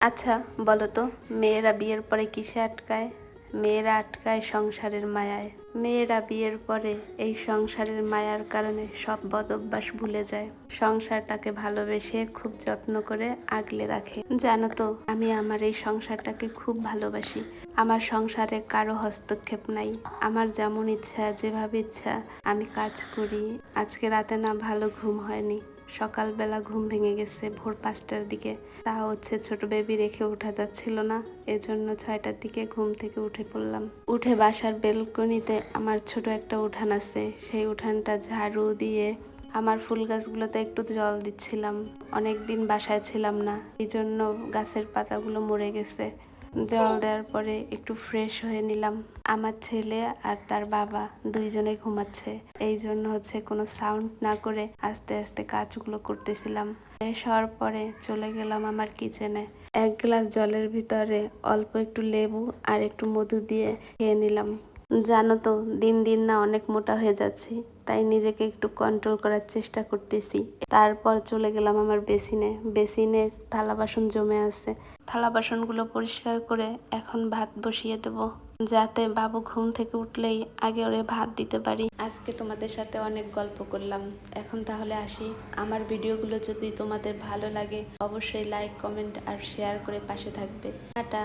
আচ্ছা বলো তো, মেয়েরা বিয়ের পরে কিসে আটকায়? মেয়েরা আটকায় সংসারের মায়ায়। মেয়েরা বিয়ের পরে এই সংসারের মায়ার কারণে সব বদঅভ্যাস ভুলে যায়, সংসারটাকে ভালোবেসে খুব যত্ন করে আগলে রাখে। জানো তো, আমি আমার এই সংসারটাকে খুব ভালোবাসি। আমার সংসারে কারো হস্তক্ষেপ নাই। আমার যেমন ইচ্ছা, যেভাবে ইচ্ছা আমি কাজ করি। আজকে রাতে না ভালো ঘুম হয়নি, সকালবেলা ঘুম ভেঙে গেছে ভোর 5টার দিকে। তা হচ্ছে ছোট বেবি রেখে ওঠা যাচ্ছিল না, এজন্য 6টার দিকে ঘুম থেকে উঠে পড়লাম। উঠে বাসার বেলকনিতে আমার ছোট একটা উঠান আছে, সেই উঠানটা ঝাড়ু দিয়ে আমার ফুল গাছগুলোতে একটু জল দিচ্ছিলাম। অনেকদিন বাসায় ছিলাম না, এই জন্য গাছের পাতাগুলো মরে গেছে। জল দেওয়ার পরে একটু ফ্রেশ হয়ে নিলাম। আমার ছেলে আর তার বাবা দুইজনে ঘুমাচ্ছে, এই জন্য কোনো সাউন্ড না করে আস্তে আস্তে কাজগুলো করতেছিলাম। ফ্রেশ হওয়ার পরে চলে গেলাম আমার কিচেনে। এক গ্লাস জলের ভিতরে অল্প একটু লেবু আর একটু মধু দিয়ে খেয়ে নিলাম। জানো তো, দিন দিন না অনেক মোটা হয়ে যাচ্ছি, তাই নিজেকে একটু কন্ট্রোল করার চেষ্টা করতেছি। তারপর চলে গেলাম আমার বেসিনে থালা বাসন জমে আছে, থালা বাসনগুলো পরিষ্কার করে এখন ভাত বসিয়ে দেবো, যাতে বাবু ঘুম থেকে উঠলেই আগে ওরে ভাত দিতে পারি। আজকে তোমাদের সাথে অনেক গল্প করলাম, এখন তাহলে আসি। আমার ভিডিওগুলো যদি তোমাদের ভালো লাগে অবশ্যই লাইক, কমেন্ট আর শেয়ার করে পাশে থাকবে। টাটা।